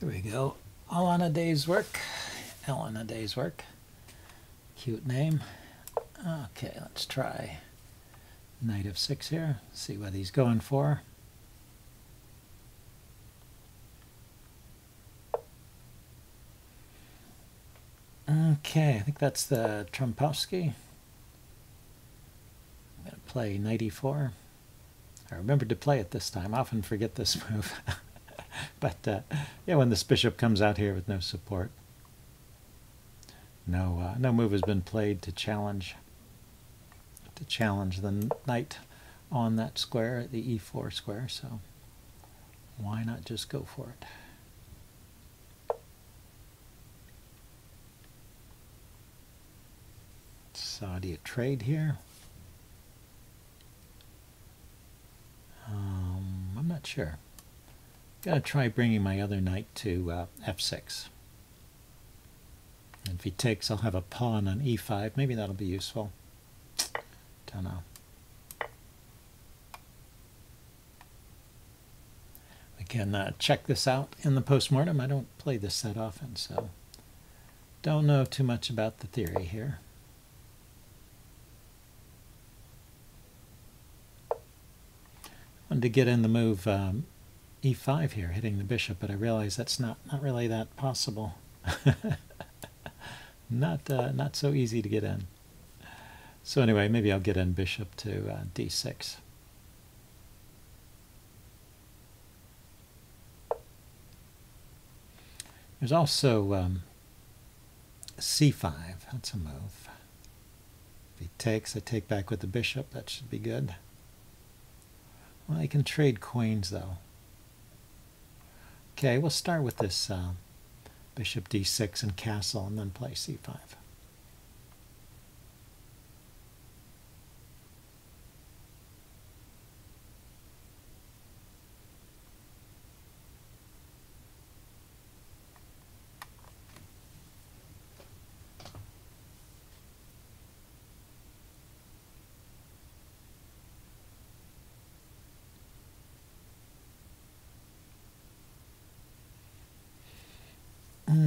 Here we go. All on a day's work. All on a day's work. Cute name. Okay, let's try knight of 6 here. See what he's going for. Okay, I think that's the Trompowsky. I'm going to play knight e4. I remembered to play it this time. I often forget this move. But yeah, when this bishop comes out here with no support, no move has been played to challenge the knight on that square, the e4 square. So why not just go for it? So do you trade here? I'm not sure. Gotta try bringing my other knight to f6. And if he takes, I'll have a pawn on e5. Maybe that'll be useful. Don't know. We can check this out in the postmortem. I don't play this that often, so don't know too much about the theory here. Wanted to get in the move e5 here, hitting the bishop, but I realize that's not really that possible. Not so easy to get in. So anyway, maybe I'll get in bishop to d6. There's also c5. That's a move. If he takes, I take back with the bishop. That should be good. Well, I can trade queens, though. Okay, we'll start with this bishop d6 and castle, and then play c5.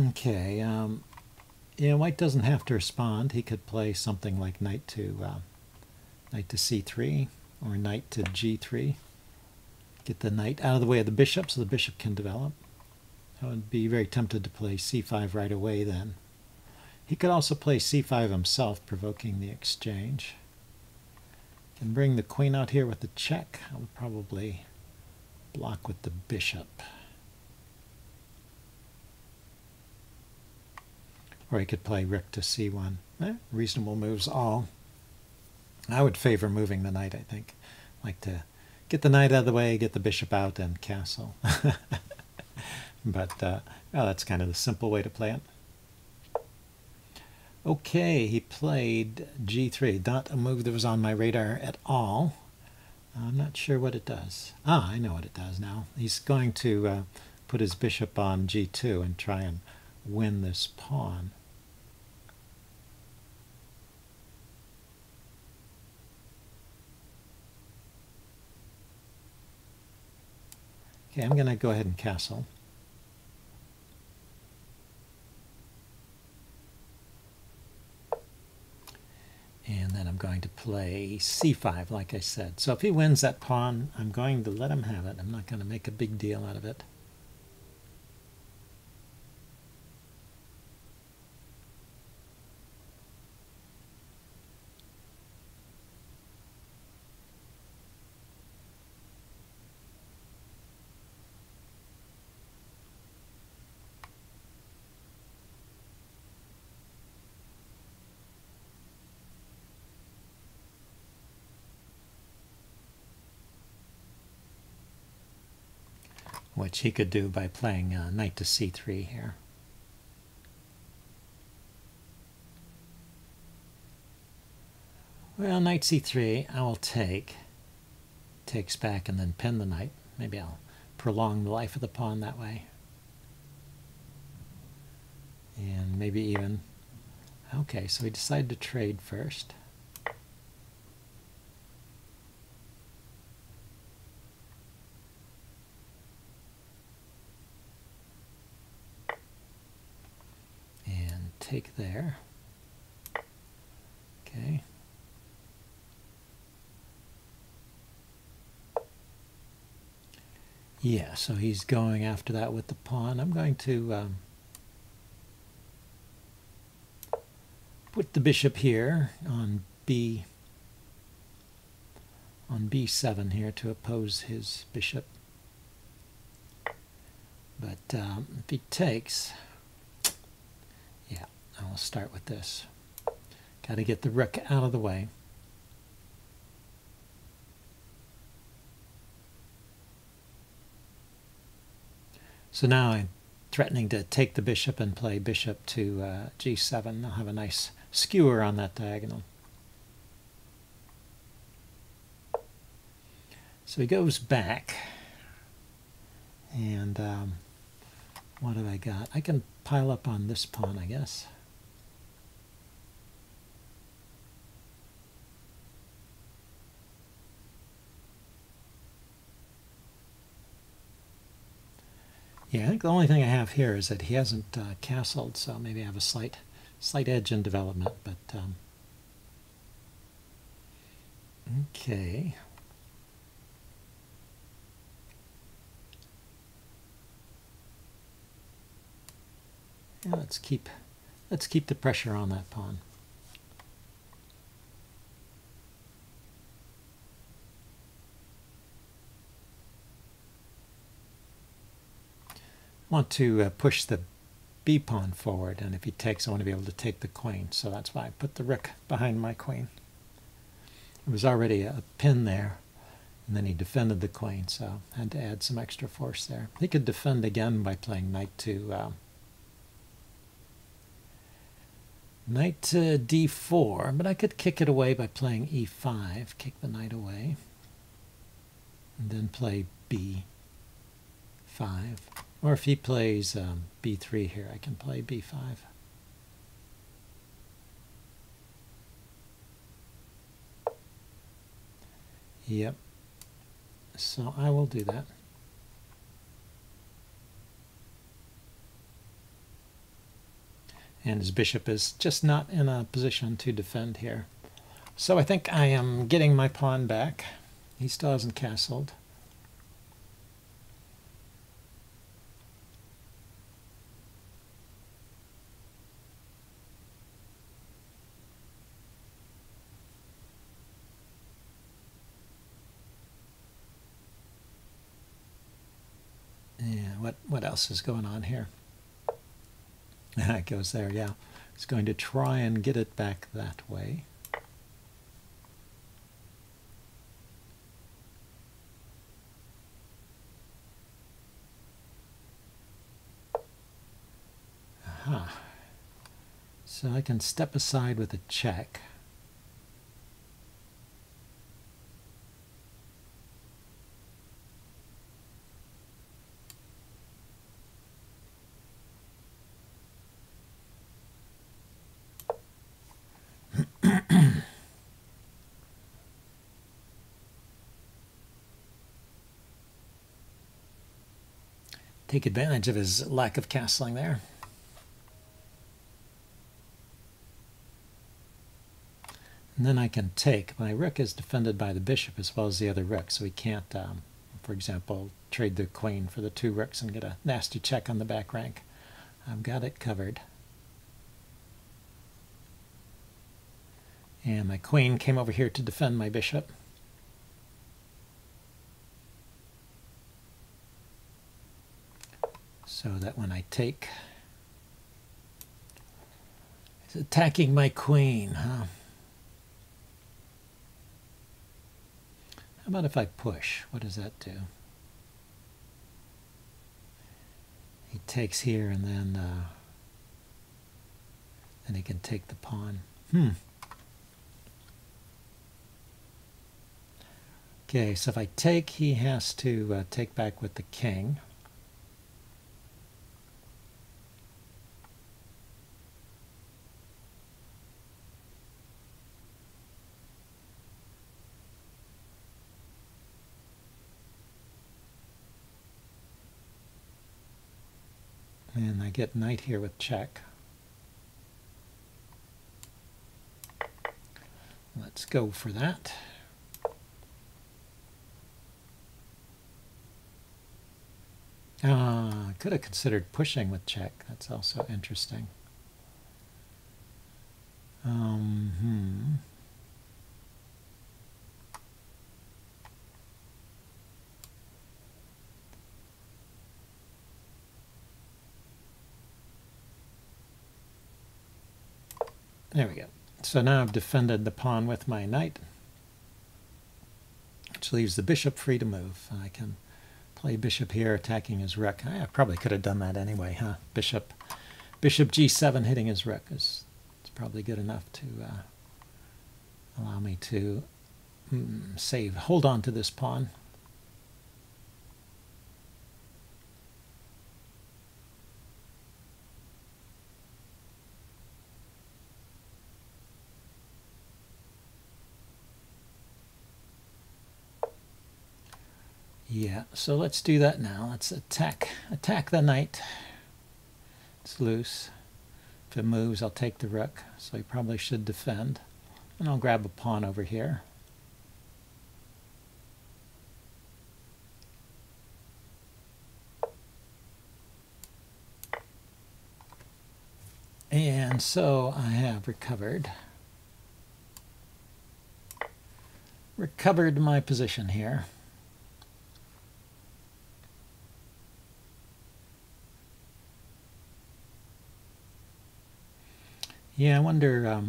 Okay, yeah, white doesn't have to respond. He could play something like knight to c3 or knight to g3. Get the knight out of the way of the bishop so the bishop can develop. I would be very tempted to play c5 right away then. He could also play c5 himself, provoking the exchange. Can bring the queen out here with the check. I would probably block with the bishop. Or he could play rook to c1. Reasonable moves all. I would favor moving the knight, I think. Like to get the knight out of the way, get the bishop out, and castle. But well, that's kind of the simple way to play it. Okay, he played g3. Not a move that was on my radar at all. I'm not sure what it does. Ah, I know what it does now. He's going to put his bishop on g2 and try and win this pawn. Okay, I'm going to go ahead and castle. And then I'm going to play c5, like I said. So if he wins that pawn, I'm going to let him have it. I'm not going to make a big deal out of it. Which he could do by playing knight to c3 here. Well, knight c3, I will take. Takes back and then pin the knight. Maybe I'll prolong the life of the pawn that way. And maybe even... Okay, so we decided to trade first. take there. Okay. Yeah, so he's going after that with the pawn. I'm going to put the bishop here on B7 here to oppose his bishop. But if he takes, yeah, I'll start with this. Got to get the rook out of the way. So now I'm threatening to take the bishop and play bishop to G7. I'll have a nice skewer on that diagonal. So he goes back, and what have I got? I can pile up on this pawn, I guess. Yeah, I think the only thing I have here is that he hasn't castled, so maybe I have a slight edge in development, but okay. Yeah, let's keep the pressure on that pawn. I want to push the B pawn forward, and if he takes, I want to be able to take the queen. So that's why I put the rook behind my queen. There was already a pin there, and then he defended the queen, so I had to add some extra force there. He could defend again by playing knight to D4, but I could kick it away by playing E5, kick the knight away, and then play B5. Or if he plays B3 here, I can play B5. Yep. So I will do that. And his bishop is just not in a position to defend here. So I think I am getting my pawn back. He still hasn't castled. Yeah, what else is going on here? It goes there, yeah. It's going to try and get it back that way. Aha. So I can step aside with a check. Take advantage of his lack of castling there. And then I can take. My rook is defended by the bishop as well as the other rook, so he can't, for example, trade the queen for the two rooks and get a nasty check on the back rank. I've got it covered. And my queen came over here to defend my bishop. So that when I take, it's attacking my queen, huh? How about if I push? What does that do? He takes here, and then he can take the pawn. Okay, so if I take, he has to take back with the king. And I get knight here with check. let's go for that. Could have considered pushing with check. That's also interesting. There we go. So now I've defended the pawn with my knight, which leaves the bishop free to move. I can play bishop here, attacking his rook. I probably could have done that anyway, huh? Bishop g7 hitting his rook is probably good enough to allow me to hold on to this pawn. Yeah, so let's do that now. Let's attack the knight. It's loose. If it moves, I'll take the rook, so he probably should defend. And I'll grab a pawn over here. And so I have recovered my position here. Yeah, I wonder,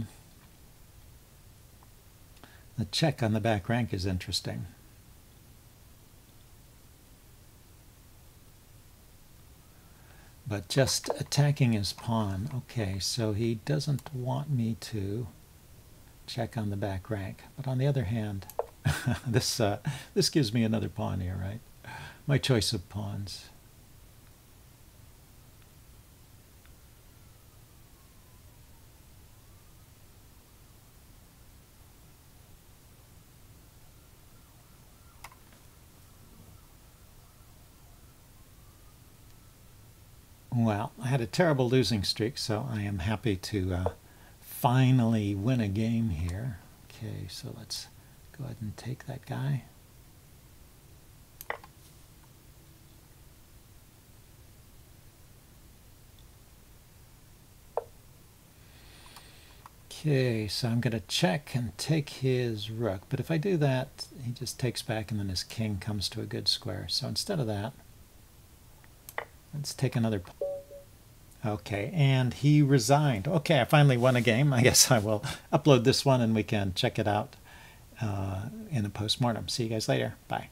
the check on the back rank is interesting. But just attacking his pawn, okay, so he doesn't want me to check on the back rank. But on the other hand, this gives me another pawn here, right? My choice of pawns. Well, I had a terrible losing streak, so I am happy to finally win a game here. Okay, so let's go ahead and take that guy. Okay, so I'm going to check and take his rook, but if I do that, he just takes back and then his king comes to a good square. So instead of that, let's take another. Okay, and he resigned. Okay, I finally won a game. I guess I will upload this one and we can check it out in a postmortem. See you guys later. Bye.